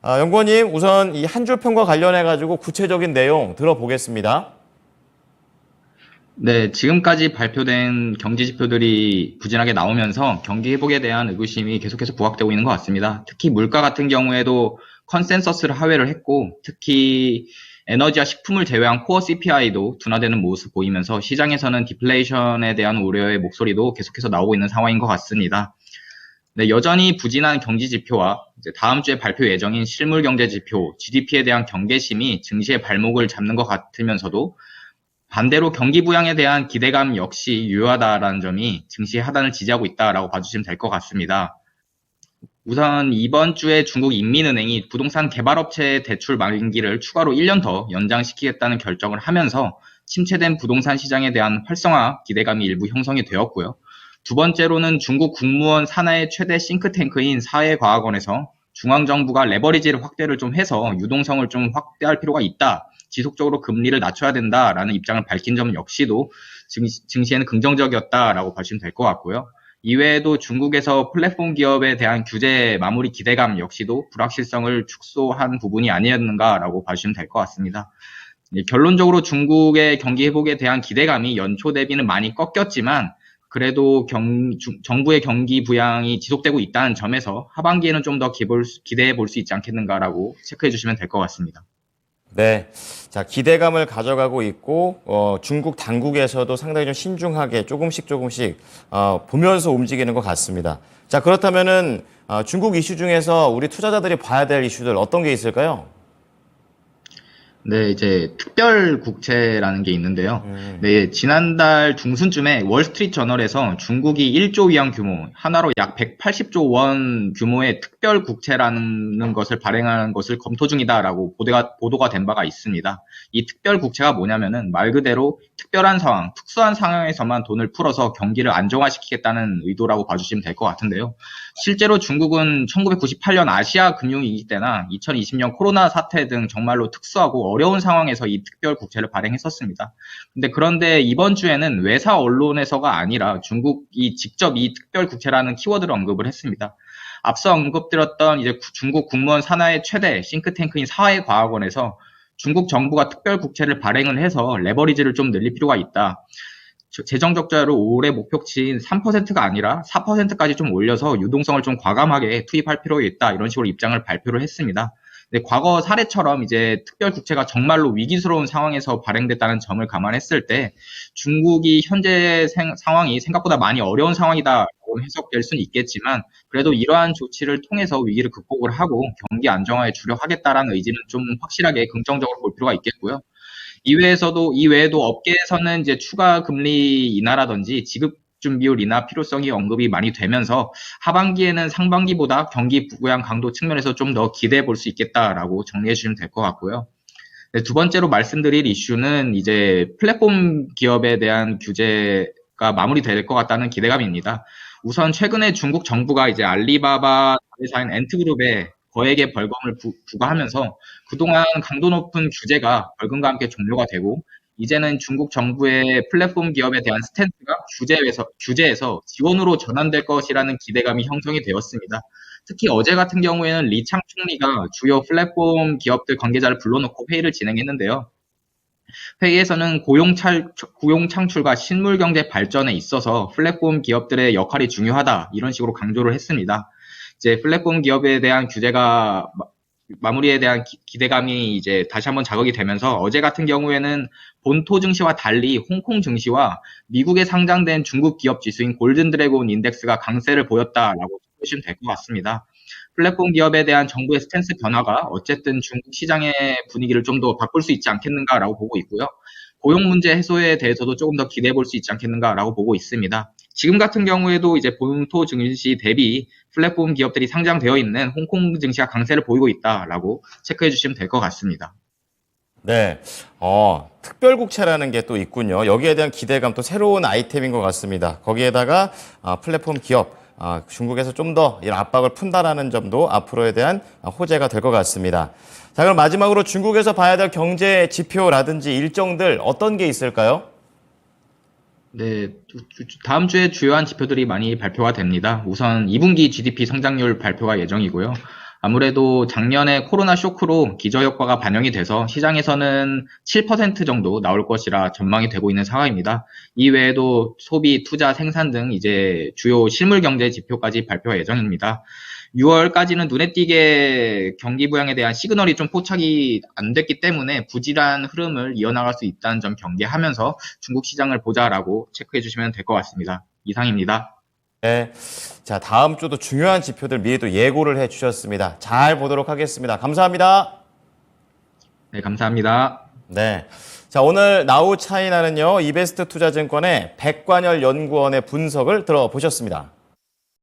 연구원님, 우선 이 한 줄 평과 관련해 가지고 구체적인 내용 들어보겠습니다. 네, 지금까지 발표된 경제 지표들이 부진하게 나오면서 경기 회복에 대한 의구심이 계속해서 부각되고 있는 것 같습니다. 특히 물가 같은 경우에도 컨센서스를 하회를 했고, 특히 에너지와 식품을 제외한 코어 CPI도 둔화되는 모습 보이면서 시장에서는 디플레이션에 대한 우려의 목소리도 계속해서 나오고 있는 상황인 것 같습니다. 네, 여전히 부진한 경기 지표와 이제 다음 주에 발표 예정인 실물 경제 지표, GDP에 대한 경계심이 증시의 발목을 잡는 것 같으면서도 반대로 경기 부양에 대한 기대감 역시 유효하다라는 점이 증시의 하단을 지지하고 있다라고 봐주시면 될 것 같습니다. 우선 이번 주에 중국 인민은행이 부동산 개발업체 대출 만기를 추가로 1년 더 연장시키겠다는 결정을 하면서 침체된 부동산 시장에 대한 활성화 기대감이 일부 형성이 되었고요. 두 번째로는 중국 국무원 산하의 최대 싱크탱크인 사회과학원에서 중앙정부가 레버리지를 확대를 좀 해서 유동성을 좀 확대할 필요가 있다. 지속적으로 금리를 낮춰야 된다라는 입장을 밝힌 점 역시도 증시에는 긍정적이었다라고 보시면 될 것 같고요. 이외에도 중국에서 플랫폼 기업에 대한 규제 마무리 기대감 역시도 불확실성을 축소한 부분이 아니었는가라고 봐주시면 될 것 같습니다. 결론적으로 중국의 경기 회복에 대한 기대감이 연초 대비는 많이 꺾였지만 그래도 정부의 경기 부양이 지속되고 있다는 점에서 하반기에는 좀 더 기대해 볼 수 있지 않겠는가라고 체크해 주시면 될 것 같습니다. 네. 자, 기대감을 가져가고 있고, 중국 당국에서도 상당히 좀 신중하게 조금씩 보면서 움직이는 것 같습니다. 자, 그렇다면은, 중국 이슈 중에서 우리 투자자들이 봐야 될 이슈들 어떤 게 있을까요? 네, 이제 특별 국채라는 게 있는데요. 네, 지난달 중순쯤에 월스트리트 저널에서 중국이 1조 위안 규모, 하나로 약 180조 원 규모의 특별 국채라는 것을 발행하는 것을 검토 중이다라고 보도가 된 바가 있습니다. 이 특별 국채가 뭐냐면은 말 그대로 특별한 상황, 특수한 상황에서만 돈을 풀어서 경기를 안정화시키겠다는 의도라고 봐주시면 될 것 같은데요. 실제로 중국은 1998년 아시아 금융위기 때나 2020년 코로나 사태 등 정말로 특수하고 어려운 상황에서 이 특별 국채를 발행했었습니다. 그런데 이번 주에는 외사 언론에서가 아니라 중국이 직접 이 특별 국채라는 키워드를 언급을 했습니다. 앞서 언급드렸던 이제 중국 국무원 산하의 최대 싱크탱크인 사회과학원에서 중국 정부가 특별 국채를 발행을 해서 레버리지를 좀 늘릴 필요가 있다. 재정 적자를 올해 목표치인 3%가 아니라 4%까지 좀 올려서 유동성을 좀 과감하게 투입할 필요가 있다. 이런 식으로 입장을 발표를 했습니다. 과거 사례처럼 이제 특별 국채가 정말로 위기스러운 상황에서 발행됐다는 점을 감안했을 때 중국이 현재 상황이 생각보다 많이 어려운 상황이다라고 해석될 수는 있겠지만 그래도 이러한 조치를 통해서 위기를 극복을 하고 경기 안정화에 주력하겠다라는 의지는 좀 확실하게 긍정적으로 볼 필요가 있겠고요. 이외에도 업계에서는 이제 추가 금리 인하라든지 지급 준비율 인하 필요성이 언급이 많이 되면서 하반기에는 상반기보다 경기 부양 강도 측면에서 좀 더 기대해 볼 수 있겠다라고 정리해 주시면 될 것 같고요. 네, 두 번째로 말씀드릴 이슈는 이제 플랫폼 기업에 대한 규제가 마무리될 것 같다는 기대감입니다. 우선 최근에 중국 정부가 이제 알리바바 자회사인 엔트그룹에 거액의 벌금을 부과하면서 그동안 강도 높은 규제가 벌금과 함께 종료가 되고 이제는 중국 정부의 플랫폼 기업에 대한 스탠스가 규제에서 지원으로 전환될 것이라는 기대감이 형성이 되었습니다. 특히 어제 같은 경우에는 리창 총리가 주요 플랫폼 기업들 관계자를 불러놓고 회의를 진행했는데요. 회의에서는 고용 창출과 실물 경제 발전에 있어서 플랫폼 기업들의 역할이 중요하다 이런 식으로 강조를 했습니다. 이제 플랫폼 기업에 대한 규제가 마무리에 대한 기대감이 이제 다시 한번 자극이 되면서 어제 같은 경우에는 본토 증시와 달리 홍콩 증시와 미국에 상장된 중국 기업 지수인 골든 드래곤 인덱스가 강세를 보였다라고 보시면 될 것 같습니다. 플랫폼 기업에 대한 정부의 스탠스 변화가 어쨌든 중국 시장의 분위기를 좀 더 바꿀 수 있지 않겠는가라고 보고 있고요. 고용 문제 해소에 대해서도 조금 더 기대해 볼 수 있지 않겠는가라고 보고 있습니다. 지금 같은 경우에도 이제 본토 증시 대비 플랫폼 기업들이 상장되어 있는 홍콩 증시가 강세를 보이고 있다라고 체크해 주시면 될 것 같습니다. 네. 특별국채라는 게 또 있군요. 여기에 대한 기대감 또 새로운 아이템인 것 같습니다. 거기에다가 플랫폼 기업, 중국에서 좀 더 이런 압박을 푼다라는 점도 앞으로에 대한 호재가 될 것 같습니다. 자, 그럼 마지막으로 중국에서 봐야 될 경제 지표라든지 일정들 어떤 게 있을까요? 네, 다음 주에 주요한 지표들이 많이 발표가 됩니다. 우선 2분기 GDP 성장률 발표가 예정이고요. 아무래도 작년에 코로나 쇼크로 기저효과가 반영이 돼서 시장에서는 7% 정도 나올 것이라 전망이 되고 있는 상황입니다. 이외에도 소비, 투자, 생산 등 이제 주요 실물 경제 지표까지 발표 예정입니다. 6월까지는 눈에 띄게 경기 부양에 대한 시그널이 좀 포착이 안 됐기 때문에 부진한 흐름을 이어나갈 수 있다는 점 경계하면서 중국 시장을 보자라고 체크해 주시면 될 것 같습니다. 이상입니다. 네. 자, 다음 주도 중요한 지표들 미리 또 예고를 해 주셨습니다. 잘 보도록 하겠습니다. 감사합니다. 네, 감사합니다. 네. 자, 오늘 나우 차이나는요, 이베스트 투자증권의 백관열 연구원의 분석을 들어보셨습니다.